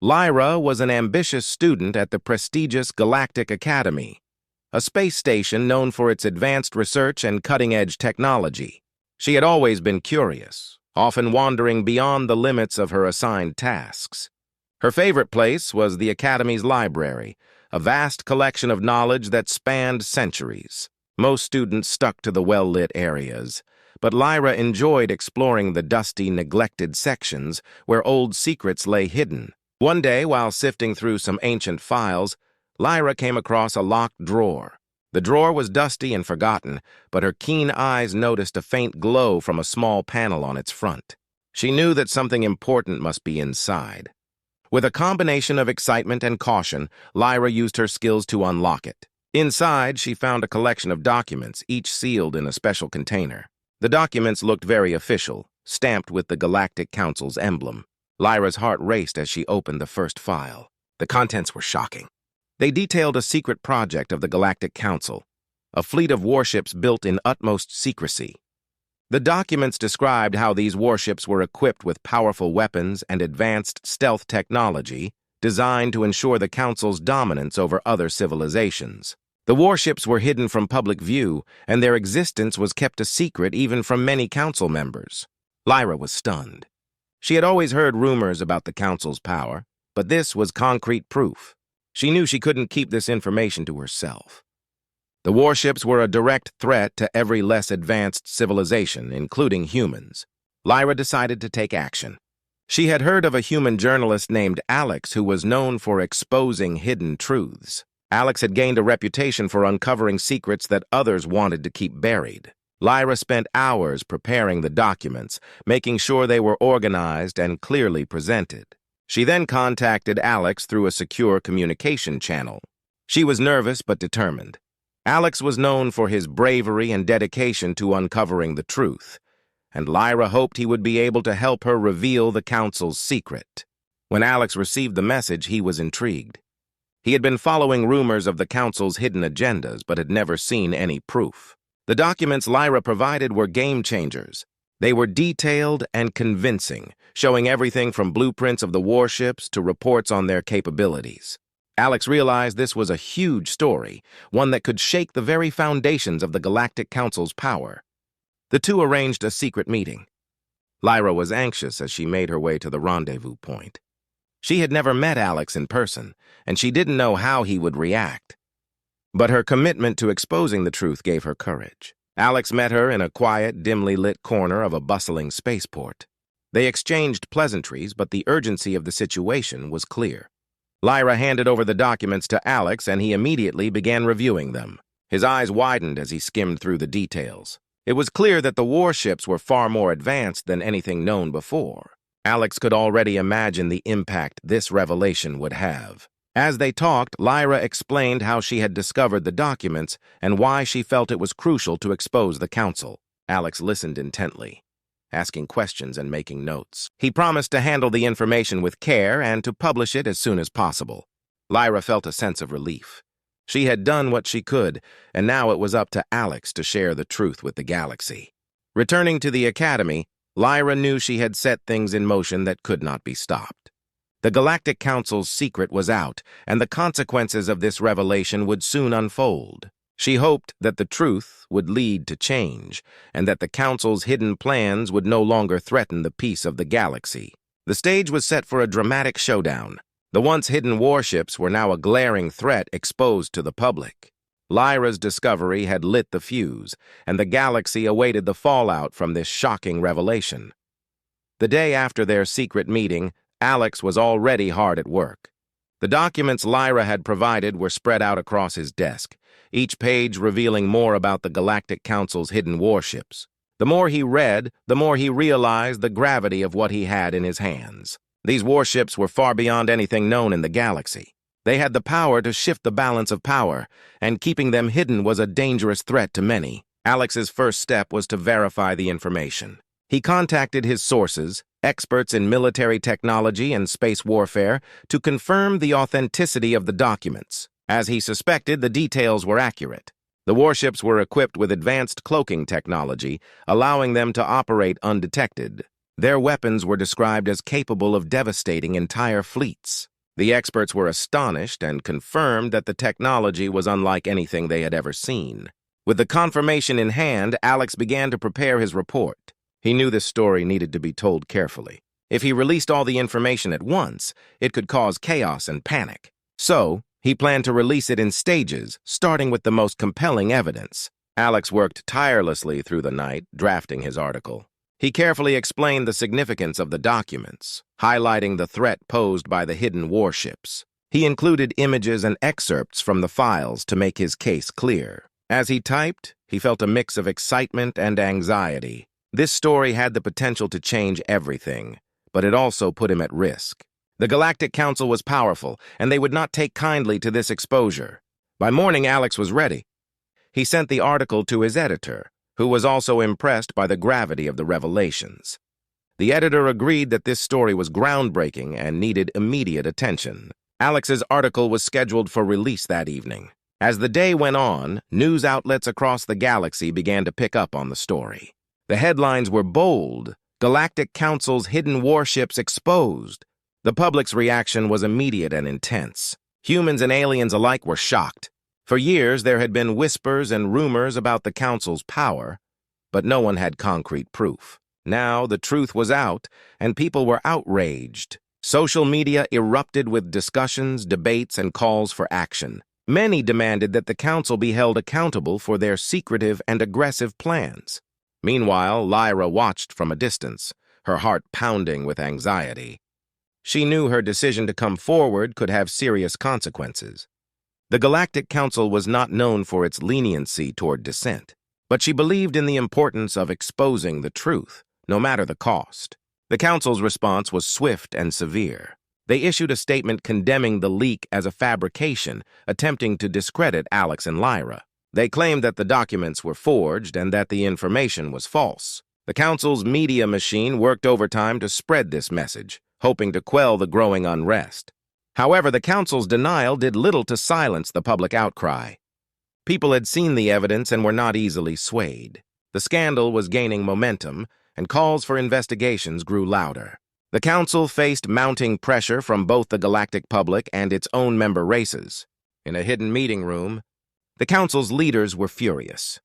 Lyra was an ambitious student at the prestigious Galactic Academy, a space station known for its advanced research and cutting-edge technology. She had always been curious, often wandering beyond the limits of her assigned tasks. Her favorite place was the Academy's library, a vast collection of knowledge that spanned centuries. Most students stuck to the well-lit areas, but Lyra enjoyed exploring the dusty, neglected sections where old secrets lay hidden. One day, while sifting through some ancient files, Lyra came across a locked drawer. The drawer was dusty and forgotten, but her keen eyes noticed a faint glow from a small panel on its front. She knew that something important must be inside. With a combination of excitement and caution, Lyra used her skills to unlock it. Inside, she found a collection of documents, each sealed in a special container. The documents looked very official, stamped with the Galactic Council's emblem. Lyra's heart raced as she opened the first file. The contents were shocking. They detailed a secret project of the Galactic Council, a fleet of warships built in utmost secrecy. The documents described how these warships were equipped with powerful weapons and advanced stealth technology designed to ensure the Council's dominance over other civilizations. The warships were hidden from public view, and their existence was kept a secret even from many Council members. Lyra was stunned. She had always heard rumors about the Council's power, but this was concrete proof. She knew she couldn't keep this information to herself. The warships were a direct threat to every less advanced civilization, including humans. Lyra decided to take action. She had heard of a human journalist named Alex who was known for exposing hidden truths. Alex had gained a reputation for uncovering secrets that others wanted to keep buried. Lyra spent hours preparing the documents, making sure they were organized and clearly presented. She then contacted Alex through a secure communication channel. She was nervous but determined. Alex was known for his bravery and dedication to uncovering the truth, and Lyra hoped he would be able to help her reveal the Council's secret. When Alex received the message, he was intrigued. He had been following rumors of the Council's hidden agendas, but had never seen any proof. The documents Lyra provided were game changers. They were detailed and convincing, showing everything from blueprints of the warships to reports on their capabilities. Alex realized this was a huge story, one that could shake the very foundations of the Galactic Council's power. The two arranged a secret meeting. Lyra was anxious as she made her way to the rendezvous point. She had never met Alex in person, and she didn't know how he would react. But her commitment to exposing the truth gave her courage. Alex met her in a quiet, dimly lit corner of a bustling spaceport. They exchanged pleasantries, but the urgency of the situation was clear. Lyra handed over the documents to Alex, and he immediately began reviewing them. His eyes widened as he skimmed through the details. It was clear that the warships were far more advanced than anything known before. Alex could already imagine the impact this revelation would have. As they talked, Lyra explained how she had discovered the documents and why she felt it was crucial to expose the Council. Alex listened intently, asking questions and making notes. He promised to handle the information with care and to publish it as soon as possible. Lyra felt a sense of relief. She had done what she could, and now it was up to Alex to share the truth with the galaxy. Returning to the Academy, Lyra knew she had set things in motion that could not be stopped. The Galactic Council's secret was out, and the consequences of this revelation would soon unfold. She hoped that the truth would lead to change, and that the Council's hidden plans would no longer threaten the peace of the galaxy. The stage was set for a dramatic showdown. The once hidden warships were now a glaring threat exposed to the public. Lyra's discovery had lit the fuse, and the galaxy awaited the fallout from this shocking revelation. The day after their secret meeting, Alex was already hard at work. The documents Lyra had provided were spread out across his desk, each page revealing more about the Galactic Council's hidden warships. The more he read, the more he realized the gravity of what he had in his hands. These warships were far beyond anything known in the galaxy. They had the power to shift the balance of power, and keeping them hidden was a dangerous threat to many. Alex's first step was to verify the information. He contacted his sources, experts in military technology and space warfare, to confirm the authenticity of the documents. As he suspected, the details were accurate. The warships were equipped with advanced cloaking technology, allowing them to operate undetected. Their weapons were described as capable of devastating entire fleets. The experts were astonished and confirmed that the technology was unlike anything they had ever seen. With the confirmation in hand, Alex began to prepare his report. He knew this story needed to be told carefully. If he released all the information at once, it could cause chaos and panic. So, he planned to release it in stages, starting with the most compelling evidence. Alex worked tirelessly through the night, drafting his article. He carefully explained the significance of the documents, highlighting the threat posed by the hidden warships. He included images and excerpts from the files to make his case clear. As he typed, he felt a mix of excitement and anxiety. This story had the potential to change everything, but it also put him at risk. The Galactic Council was powerful, and they would not take kindly to this exposure. By morning, Alex was ready. He sent the article to his editor, who was also impressed by the gravity of the revelations. The editor agreed that this story was groundbreaking and needed immediate attention. Alex's article was scheduled for release that evening. As the day went on, news outlets across the galaxy began to pick up on the story. The headlines were bold: Galactic Council's hidden warships exposed. The public's reaction was immediate and intense. Humans and aliens alike were shocked. For years, there had been whispers and rumors about the Council's power, but no one had concrete proof. Now, the truth was out, and people were outraged. Social media erupted with discussions, debates, and calls for action. Many demanded that the Council be held accountable for their secretive and aggressive plans. Meanwhile, Lyra watched from a distance, her heart pounding with anxiety. She knew her decision to come forward could have serious consequences. The Galactic Council was not known for its leniency toward dissent, but she believed in the importance of exposing the truth, no matter the cost. The Council's response was swift and severe. They issued a statement condemning the leak as a fabrication, attempting to discredit Alex and Lyra. They claimed that the documents were forged and that the information was false. The Council's media machine worked overtime to spread this message, hoping to quell the growing unrest. However, the Council's denial did little to silence the public outcry. People had seen the evidence and were not easily swayed. The scandal was gaining momentum, and calls for investigations grew louder. The Council faced mounting pressure from both the galactic public and its own member races. In a hidden meeting room, the Council's leaders were furious.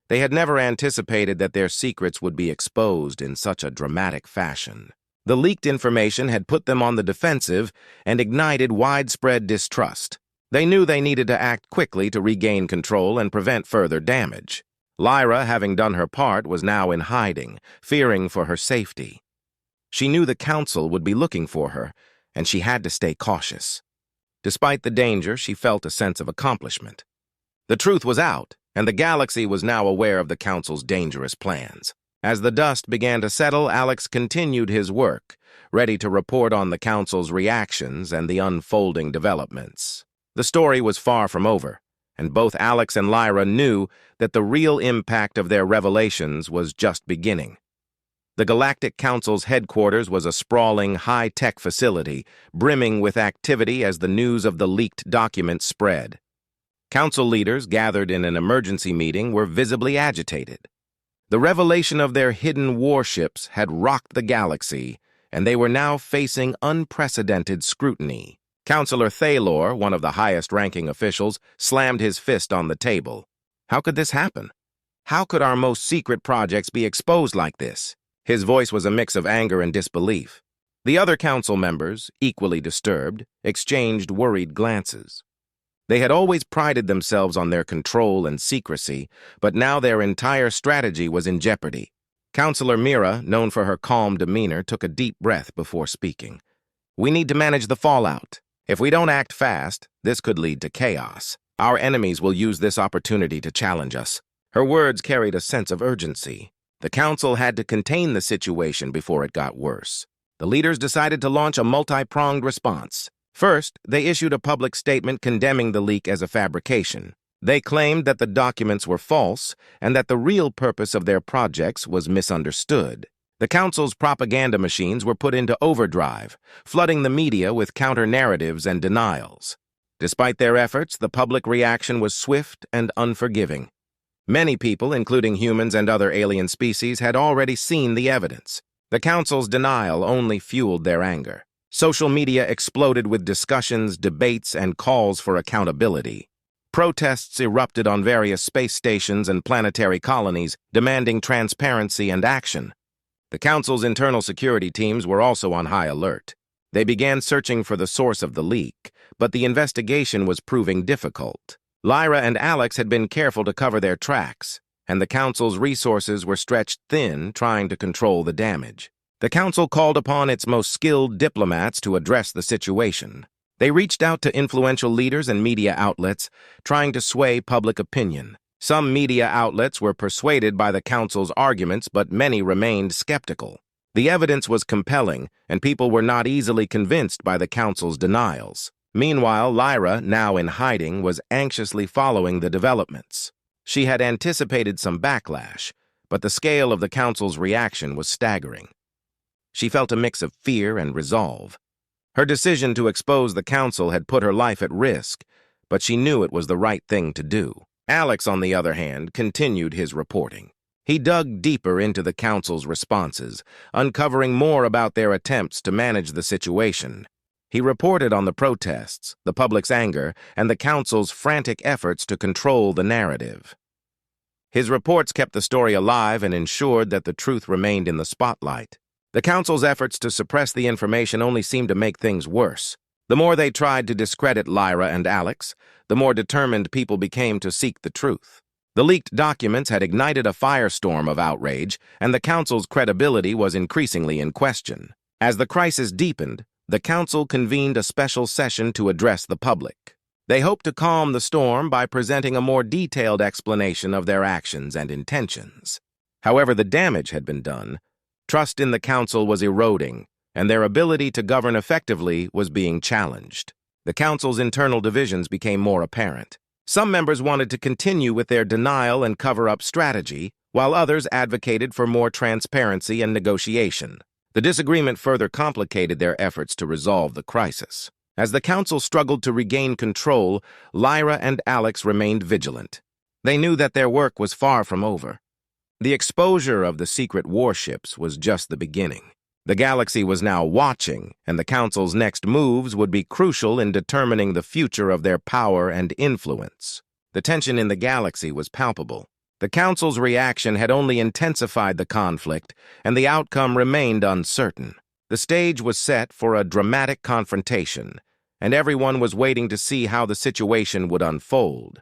They had never anticipated that their secrets would be exposed in such a dramatic fashion. The leaked information had put them on the defensive and ignited widespread distrust. They knew they needed to act quickly to regain control and prevent further damage. Lyra, having done her part, was now in hiding, fearing for her safety. She knew the Council would be looking for her, and she had to stay cautious. Despite the danger, she felt a sense of accomplishment. The truth was out, and the galaxy was now aware of the Council's dangerous plans. As the dust began to settle, Alex continued his work, ready to report on the Council's reactions and the unfolding developments. The story was far from over, and both Alex and Lyra knew that the real impact of their revelations was just beginning. The Galactic Council's headquarters was a sprawling, high-tech facility, brimming with activity as the news of the leaked documents spread. Council leaders gathered in an emergency meeting were visibly agitated. The revelation of their hidden warships had rocked the galaxy, and they were now facing unprecedented scrutiny. Councillor Thaylor, one of the highest-ranking officials, slammed his fist on the table. How could this happen? How could our most secret projects be exposed like this? His voice was a mix of anger and disbelief. The other council members, equally disturbed, exchanged worried glances. They had always prided themselves on their control and secrecy, but now their entire strategy was in jeopardy. Councillor Mira, known for her calm demeanor, took a deep breath before speaking. "We need to manage the fallout. If we don't act fast, this could lead to chaos. Our enemies will use this opportunity to challenge us." Her words carried a sense of urgency. The council had to contain the situation before it got worse. The leaders decided to launch a multi-pronged response. First, they issued a public statement condemning the leak as a fabrication. They claimed that the documents were false and that the real purpose of their projects was misunderstood. The council's propaganda machines were put into overdrive, flooding the media with counter-narratives and denials. Despite their efforts, the public reaction was swift and unforgiving. Many people, including humans and other alien species, had already seen the evidence. The Council's denial only fueled their anger. Social media exploded with discussions, debates, and calls for accountability. Protests erupted on various space stations and planetary colonies, demanding transparency and action. The Council's internal security teams were also on high alert. They began searching for the source of the leak, but the investigation was proving difficult. Lyra and Alex had been careful to cover their tracks, and the Council's resources were stretched thin trying to control the damage. The Council called upon its most skilled diplomats to address the situation. They reached out to influential leaders and media outlets, trying to sway public opinion. Some media outlets were persuaded by the Council's arguments, but many remained skeptical. The evidence was compelling, and people were not easily convinced by the Council's denials. Meanwhile, Lyra, now in hiding, was anxiously following the developments. She had anticipated some backlash, but the scale of the Council's reaction was staggering. She felt a mix of fear and resolve. Her decision to expose the Council had put her life at risk, but she knew it was the right thing to do. Alex, on the other hand, continued his reporting. He dug deeper into the Council's responses, uncovering more about their attempts to manage the situation. He reported on the protests, the public's anger, and the Council's frantic efforts to control the narrative. His reports kept the story alive and ensured that the truth remained in the spotlight. The Council's efforts to suppress the information only seemed to make things worse. The more they tried to discredit Lyra and Alex, the more determined people became to seek the truth. The leaked documents had ignited a firestorm of outrage, and the Council's credibility was increasingly in question. As the crisis deepened, the Council convened a special session to address the public. They hoped to calm the storm by presenting a more detailed explanation of their actions and intentions. However, the damage had been done. Trust in the Council was eroding, and their ability to govern effectively was being challenged. The Council's internal divisions became more apparent. Some members wanted to continue with their denial and cover-up strategy, while others advocated for more transparency and negotiation. The disagreement further complicated their efforts to resolve the crisis. As the Council struggled to regain control, Lyra and Alex remained vigilant. They knew that their work was far from over. The exposure of the secret warships was just the beginning. The galaxy was now watching, and the Council's next moves would be crucial in determining the future of their power and influence. The tension in the galaxy was palpable. The Council's reaction had only intensified the conflict, and the outcome remained uncertain. The stage was set for a dramatic confrontation, and everyone was waiting to see how the situation would unfold.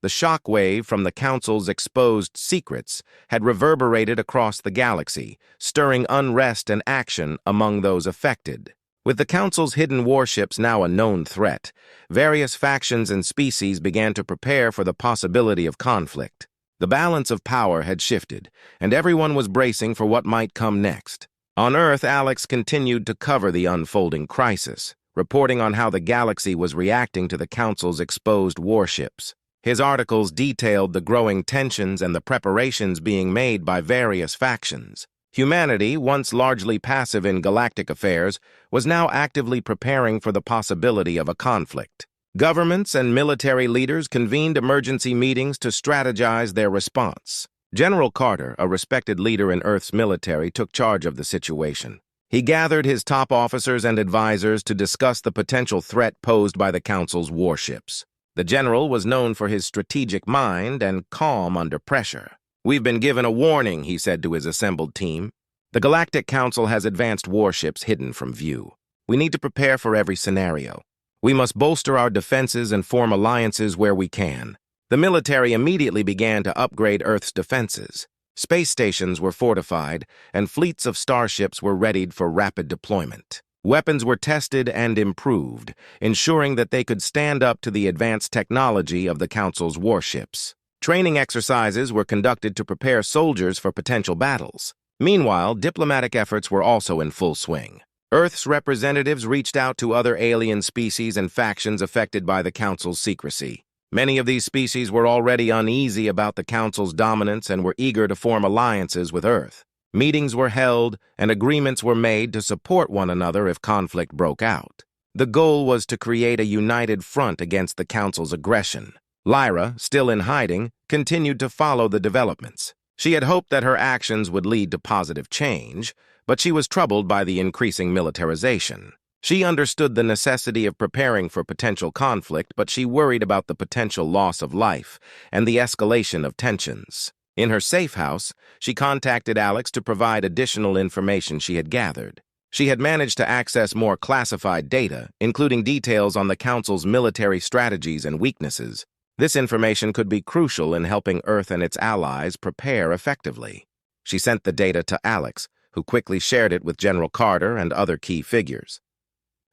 The shockwave from the Council's exposed secrets had reverberated across the galaxy, stirring unrest and action among those affected. With the Council's hidden warships now a known threat, various factions and species began to prepare for the possibility of conflict. The balance of power had shifted, and everyone was bracing for what might come next. On Earth, Alex continued to cover the unfolding crisis, reporting on how the galaxy was reacting to the Council's exposed warships. His articles detailed the growing tensions and the preparations being made by various factions. Humanity, once largely passive in galactic affairs, was now actively preparing for the possibility of a conflict. Governments and military leaders convened emergency meetings to strategize their response. General Carter, a respected leader in Earth's military, took charge of the situation. He gathered his top officers and advisors to discuss the potential threat posed by the Council's warships. The general was known for his strategic mind and calm under pressure. "We've been given a warning," he said to his assembled team. "The Galactic Council has advanced warships hidden from view. We need to prepare for every scenario. We must bolster our defenses and form alliances where we can." The military immediately began to upgrade Earth's defenses. Space stations were fortified, and fleets of starships were readied for rapid deployment. Weapons were tested and improved, ensuring that they could stand up to the advanced technology of the Council's warships. Training exercises were conducted to prepare soldiers for potential battles. Meanwhile, diplomatic efforts were also in full swing. Earth's representatives reached out to other alien species and factions affected by the Council's secrecy. Many of these species were already uneasy about the Council's dominance and were eager to form alliances with Earth. Meetings were held, and agreements were made to support one another if conflict broke out. The goal was to create a united front against the Council's aggression. Lyra, still in hiding, continued to follow the developments. She had hoped that her actions would lead to positive change, but she was troubled by the increasing militarization. She understood the necessity of preparing for potential conflict, but she worried about the potential loss of life and the escalation of tensions. In her safe house, she contacted Alex to provide additional information she had gathered. She had managed to access more classified data, including details on the Council's military strategies and weaknesses. This information could be crucial in helping Earth and its allies prepare effectively. She sent the data to Alex, who quickly shared it with General Carter and other key figures.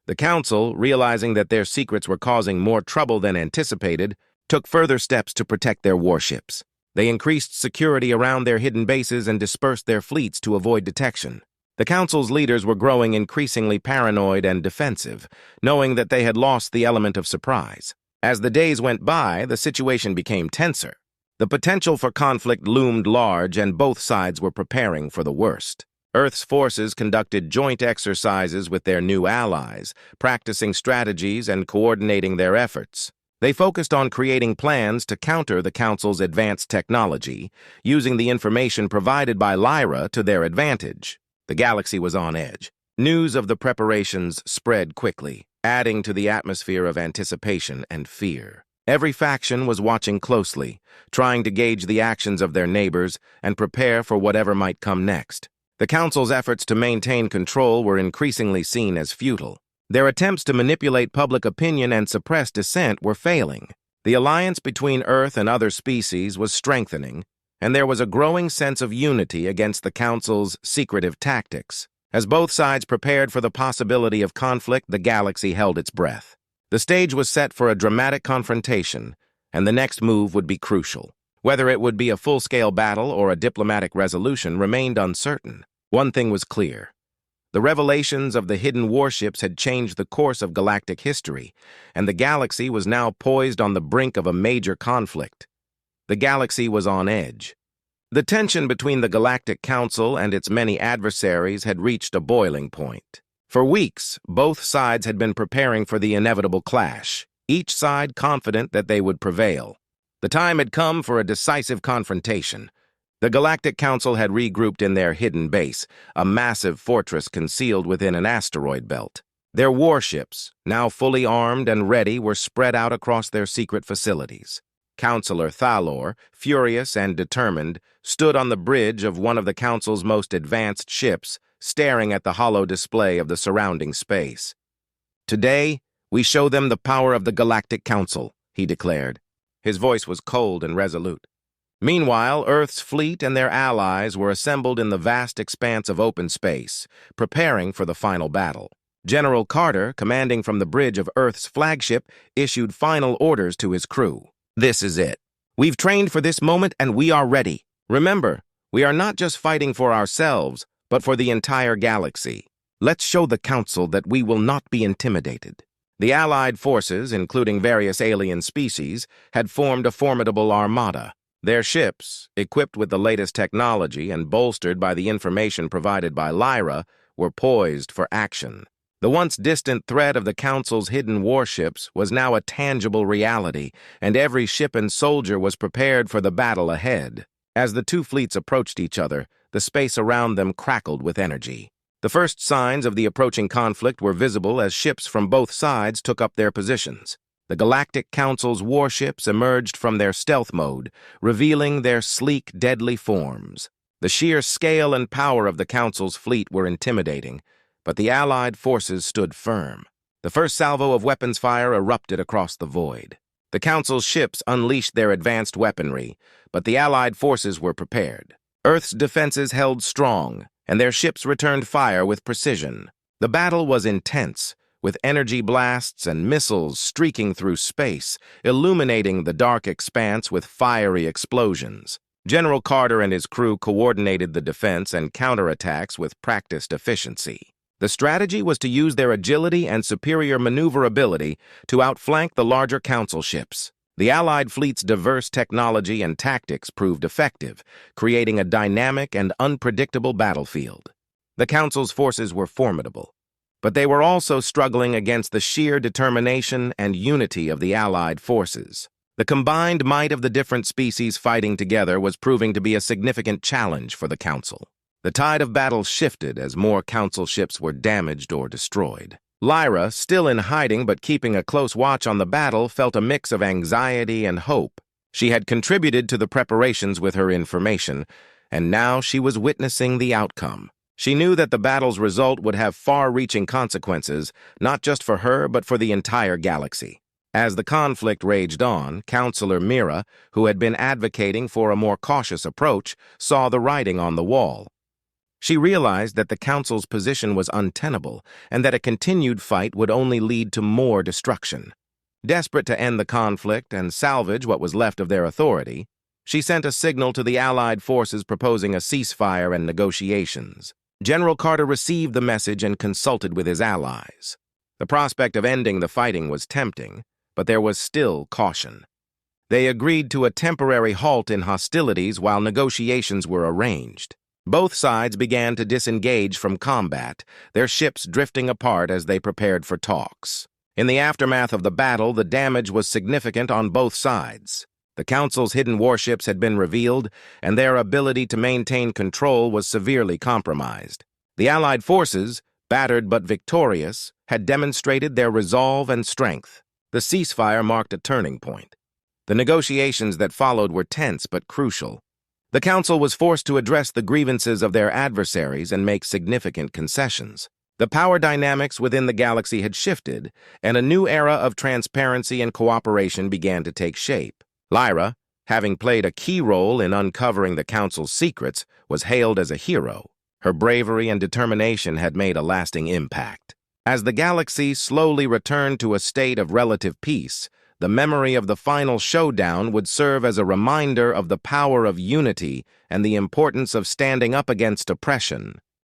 The Council, realizing that their secrets were causing more trouble than anticipated, took further steps to protect their warships. They increased security around their hidden bases and dispersed their fleets to avoid detection. The Council's leaders were growing increasingly paranoid and defensive, knowing that they had lost the element of surprise. As the days went by, the situation became tenser. The potential for conflict loomed large, and both sides were preparing for the worst. Earth's forces conducted joint exercises with their new allies, practicing strategies and coordinating their efforts. They focused on creating plans to counter the Council's advanced technology, using the information provided by Lyra to their advantage. The galaxy was on edge. News of the preparations spread quickly, adding to the atmosphere of anticipation and fear. Every faction was watching closely, trying to gauge the actions of their neighbors and prepare for whatever might come next. The Council's efforts to maintain control were increasingly seen as futile. Their attempts to manipulate public opinion and suppress dissent were failing. The alliance between Earth and other species was strengthening, and there was a growing sense of unity against the Council's secretive tactics. As both sides prepared for the possibility of conflict, the galaxy held its breath. The stage was set for a dramatic confrontation, and the next move would be crucial. Whether it would be a full-scale battle or a diplomatic resolution remained uncertain. One thing was clear. The revelations of the hidden warships had changed the course of galactic history, and the galaxy was now poised on the brink of a major conflict. The galaxy was on edge. The tension between the Galactic Council and its many adversaries had reached a boiling point. For weeks, both sides had been preparing for the inevitable clash, each side confident that they would prevail. The time had come for a decisive confrontation. The Galactic Council had regrouped in their hidden base, a massive fortress concealed within an asteroid belt. Their warships, now fully armed and ready, were spread out across their secret facilities. Counselor Thalor, furious and determined, stood on the bridge of one of the Council's most advanced ships, staring at the hollow display of the surrounding space. "Today, we show them the power of the Galactic Council," he declared. His voice was cold and resolute. Meanwhile, Earth's fleet and their allies were assembled in the vast expanse of open space, preparing for the final battle. General Carter, commanding from the bridge of Earth's flagship, issued final orders to his crew. "This is it. We've trained for this moment and we are ready. Remember, we are not just fighting for ourselves, but for the entire galaxy. Let's show the Council that we will not be intimidated." The Allied forces, including various alien species, had formed a formidable armada. Their ships, equipped with the latest technology and bolstered by the information provided by Lyra, were poised for action. The once distant threat of the Council's hidden warships was now a tangible reality, and every ship and soldier was prepared for the battle ahead. As the two fleets approached each other, the space around them crackled with energy. The first signs of the approaching conflict were visible as ships from both sides took up their positions. The Galactic Council's warships emerged from their stealth mode, revealing their sleek, deadly forms. The sheer scale and power of the Council's fleet were intimidating, but the Allied forces stood firm. The first salvo of weapons fire erupted across the void. The Council's ships unleashed their advanced weaponry, but the Allied forces were prepared. Earth's defenses held strong, and their ships returned fire with precision. The battle was intense, with energy blasts and missiles streaking through space, illuminating the dark expanse with fiery explosions. General Carter and his crew coordinated the defense and counterattacks with practiced efficiency. The strategy was to use their agility and superior maneuverability to outflank the larger Council ships. The Allied fleet's diverse technology and tactics proved effective, creating a dynamic and unpredictable battlefield. The Council's forces were formidable, but they were also struggling against the sheer determination and unity of the Allied forces. The combined might of the different species fighting together was proving to be a significant challenge for the Council. The tide of battle shifted as more council ships were damaged or destroyed. Lyra, still in hiding but keeping a close watch on the battle, felt a mix of anxiety and hope. She had contributed to the preparations with her information, and now she was witnessing the outcome. She knew that the battle's result would have far-reaching consequences, not just for her but for the entire galaxy. As the conflict raged on, Counselor Mira, who had been advocating for a more cautious approach, saw the writing on the wall. She realized that the Council's position was untenable and that a continued fight would only lead to more destruction. Desperate to end the conflict and salvage what was left of their authority, she sent a signal to the Allied forces proposing a ceasefire and negotiations. General Carter received the message and consulted with his allies. The prospect of ending the fighting was tempting, but there was still caution. They agreed to a temporary halt in hostilities while negotiations were arranged. Both sides began to disengage from combat, their ships drifting apart as they prepared for talks. In the aftermath of the battle, the damage was significant on both sides. The Council's hidden warships had been revealed, and their ability to maintain control was severely compromised. The Allied forces, battered but victorious, had demonstrated their resolve and strength. The ceasefire marked a turning point. The negotiations that followed were tense but crucial. The Council was forced to address the grievances of their adversaries and make significant concessions. The power dynamics within the galaxy had shifted, and a new era of transparency and cooperation began to take shape. Lyra, having played a key role in uncovering the Council's secrets, was hailed as a hero. Her bravery and determination had made a lasting impact. As the galaxy slowly returned to a state of relative peace, the memory of the final showdown would serve as a reminder of the power of unity and the importance of standing up against oppression.